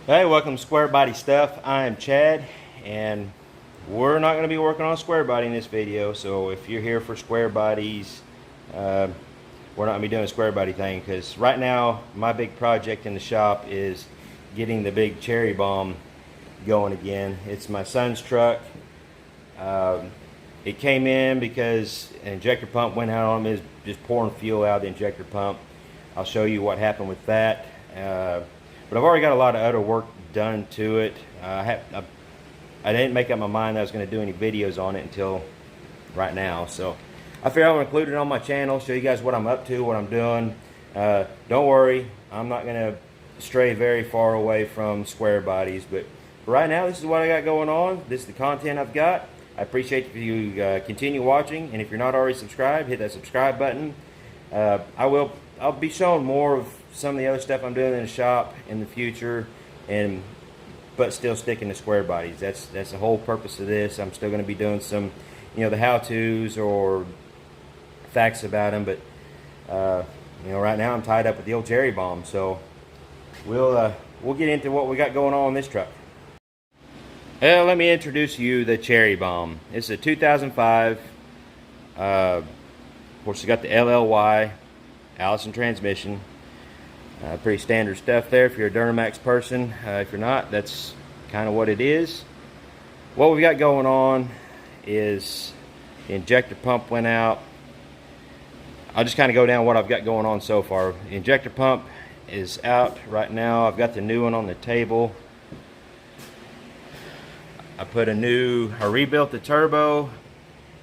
Hey, welcome to Square Body Stuff. I am Chad, and we're not going to be working on square body in this video. So if you're here for square bodies, we're not going to be doing a square body thing, because right now my big project in the shop is getting the big cherry bomb going again. It's my son's truck. It came in because an injector pump went out on him. It was just pouring fuel out of the injector pump. I'll show you what happened with that. But I've already got a lot of other work done to it. I didn't make up my mind that I was going to do any videos on it until right now. So I figured I would include it on my channel, show you guys what I'm up to, what I'm doing. Don't worry, I'm not going to stray very far away from square bodies. But right now, this is what I got going on. This is the content I've got. I appreciate if you continue watching. And if you're not already subscribed, hit that subscribe button. I'll be showing more of some of the other stuff I'm doing in the shop in the future, but still sticking to square bodies. That's the whole purpose of this. I'm still going to be doing some, the how-tos or facts about them, but right now I'm tied up with the old cherry bomb. So we'll get into what we got going on in this truck. Well, let me introduce you the cherry bomb. It's a 2005. Of course, it's got the LLY Allison transmission. Pretty standard stuff there if you're a Duramax person. If you're not, that's kind of what it is. What we've got going on is the injector pump went out. I'll just kind of go down what I've got going on so far. The injector pump is out right now. I've got the new one on the table. I rebuilt the turbo,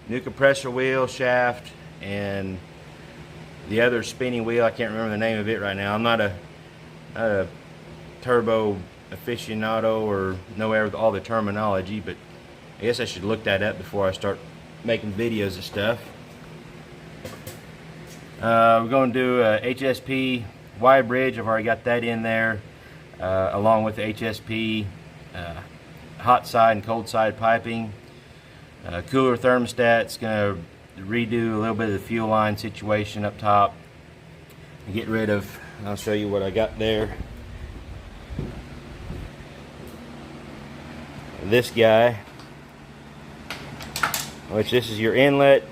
new compressor wheel, shaft, and the other spinning wheel. I can't remember the name of it right now. I'm not a turbo aficionado or know all the terminology, but I guess I should look that up before I start making videos of stuff. We're going to do a HSP Y bridge. I've already got that in there, along with the HSP hot side and cold side piping. Cooler thermostat's going to redo a little bit of the fuel line situation up top and get rid of, I'll show you what I got there. This guy, which this is your inlet,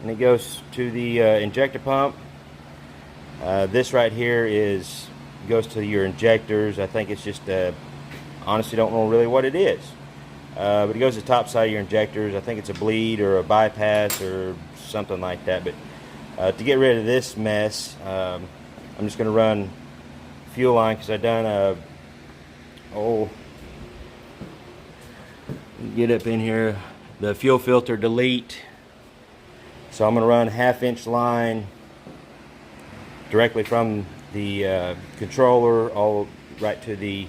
and it goes to the injector pump. This right here goes to your injectors. I think it's just honestly don't know really what it is. But it goes to the top side of your injectors. I think it's a bleed or a bypass or something like that. But to get rid of this mess, I'm just going to run fuel line, because I've done get up in here, the fuel filter delete. So I'm going to run 1/2-inch line directly from the controller all right to the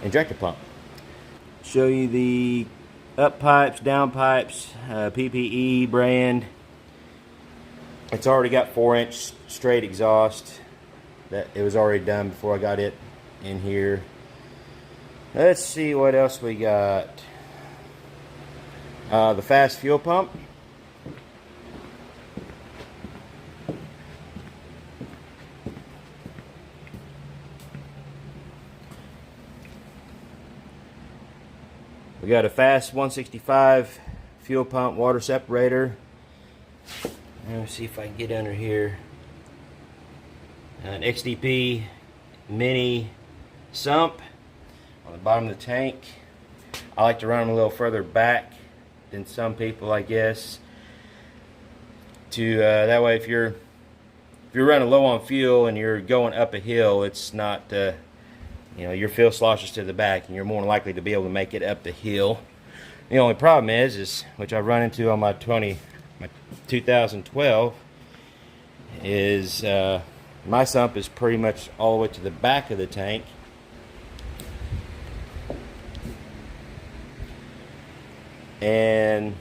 injector pump. Show you the up pipes, down pipes, PPE brand. It's already got 4-inch straight exhaust. That it was already done before I got it in here. Let's see what else we got. The fast fuel pump. We got a fast 165 fuel pump water separator. Let me see if I can get under here. An XDP mini sump on the bottom of the tank. I like to run them a little further back than some people, I guess. That way, if you're running low on fuel and you're going up a hill, it's not your fuel sloshes to the back, and you're more likely to be able to make it up the hill. The only problem is which I've run into on my 2012, is my sump is pretty much all the way to the back of the tank. And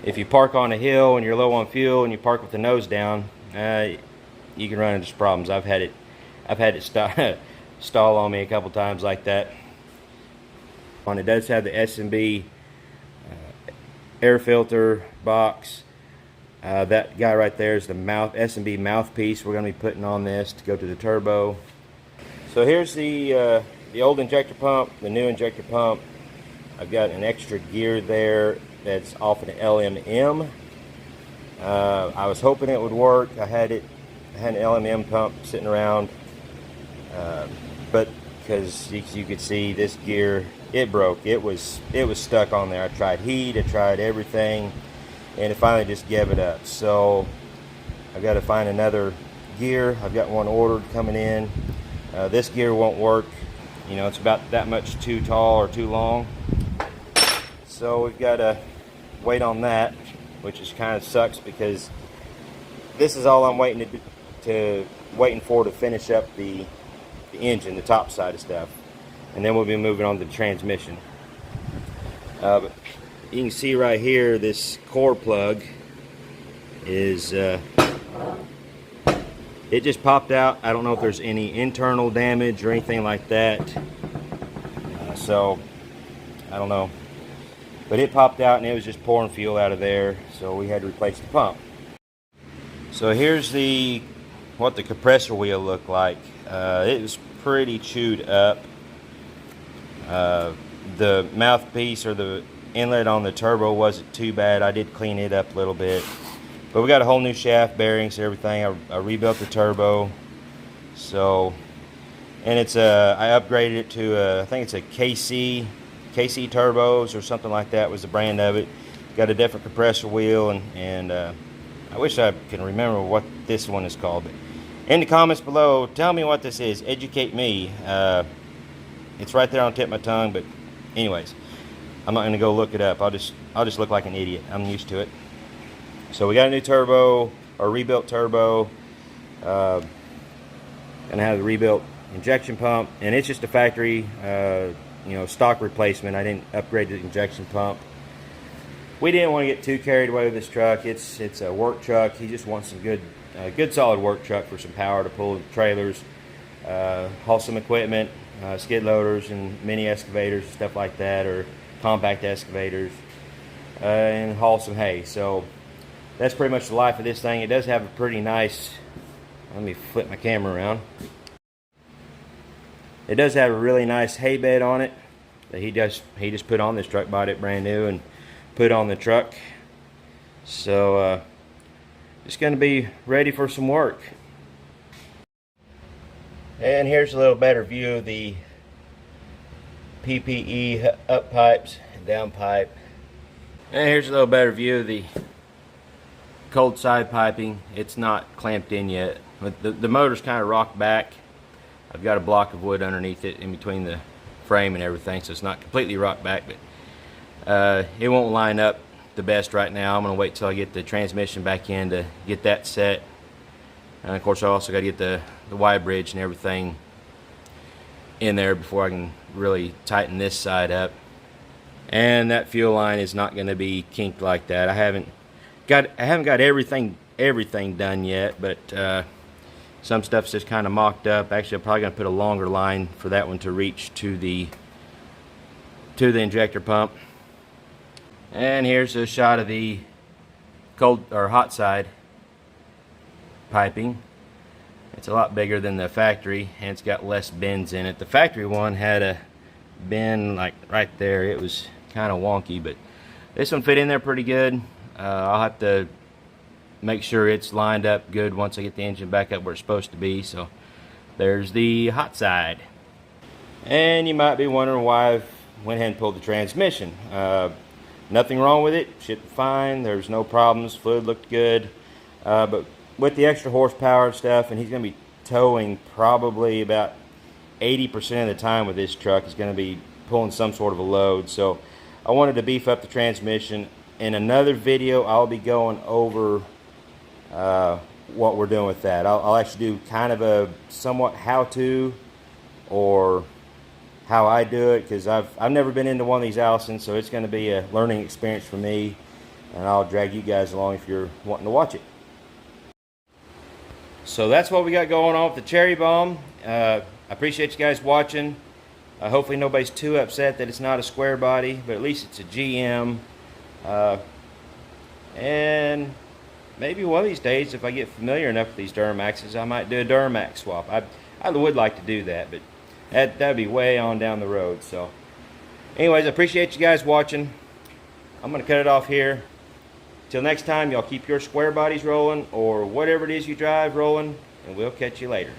if you park on a hill and you're low on fuel and you park with the nose down, you can run into some problems. I've had it stall on me a couple times like that. It does have the S&B air filter box. That guy right there is the S&B mouthpiece we're going to be putting on this to go to the turbo. So here's the old injector pump, the new injector pump. I've got an extra gear there that's off an LMM. I was hoping it would work. I had an LMM pump sitting around, but because you could see this gear, it broke. It was stuck on there. I tried heat, I tried everything, and it finally just gave it up. So I've got to find another gear. I've got one ordered coming in. This gear won't work. You know, it's about that much too tall or too long. So we've got to wait on that, which is kind of sucks because this is all I'm waiting for to finish up the engine, the top side of stuff, and then we'll be moving on to the transmission. But you can see right here, this core plug is it just popped out. I don't know if there's any internal damage or anything like that, so I don't know, but it popped out and it was just pouring fuel out of there, so we had to replace the pump. So here's what the compressor wheel looked like. It was pretty chewed up. The mouthpiece or the inlet on the turbo wasn't too bad. I did clean it up a little bit, but we got a whole new shaft, bearings, everything. I rebuilt the turbo. So, and it's I upgraded it to I think it's a KC turbos or something like that was the brand of it. Got a different compressor wheel, and I wish I can remember what this one is called. But in the comments below, tell me what this is. Educate me. It's right there on the tip of my tongue, but anyways, I'm not going to go look it up. I'll just look like an idiot. I'm used to it. So we got a new turbo, or rebuilt turbo. Gonna have the rebuilt injection pump, and it's just a factory, you know, stock replacement. I didn't upgrade the injection pump. We didn't want to get too carried away with this truck. It's a work truck. He just wants some good solid work truck for some power to pull trailers, haul some equipment, skid loaders and mini excavators, stuff like that, or compact excavators, and haul some hay. So that's pretty much the life of this thing. It does have a pretty nice, let me flip my camera around. It does have a really nice hay bed on it that he just put on this truck, bought it brand new and put on the truck. So just going to be ready for some work. And here's a little better view of the PPE up pipes and down pipe. And here's a little better view of the cold side piping. It's not clamped in yet, but the motor's kind of rocked back. I've got a block of wood underneath it in between the frame and everything, so it's not completely rocked back, but it won't line up the best right now. I'm going to wait till I get the transmission back in to get that set. And of course I also got to get the Y bridge and everything in there before I can really tighten this side up. And that fuel line is not going to be kinked like that. I haven't got everything done yet, but some stuff's just kind of mocked up. Actually, I'm probably going to put a longer line for that one to reach to the injector pump. And here's a shot of the cold or hot side piping. It's a lot bigger than the factory, and it's got less bends in it. The factory one had a bend like right there. It was kind of wonky, but this one fit in there pretty good. I'll have to make sure it's lined up good once I get the engine back up where it's supposed to be. So there's the hot side. And you might be wondering why I went ahead and pulled the transmission. Nothing wrong with it, should be fine, there's no problems, fluid looked good, but with the extra horsepower and stuff, and he's going to be towing probably about 80% of the time with this truck, is going to be pulling some sort of a load. So I wanted to beef up the transmission. In another video I'll be going over what we're doing with that. I'll actually do kind of a somewhat how-to, or how I do it, because I've never been into one of these Allisons, so it's going to be a learning experience for me, and I'll drag you guys along if you're wanting to watch it. So that's what we got going on with the Cherry Bomb. I appreciate you guys watching. Hopefully nobody's too upset that it's not a square body, but at least it's a GM. And maybe one of these days, if I get familiar enough with these Duramaxes, I might do a Duramax swap. I would like to do that, but that'd be way on down the road. So anyways, I appreciate you guys watching. I'm gonna cut it off here. Till next time, y'all keep your square bodies rolling, or whatever it is you drive rolling, and we'll catch you later.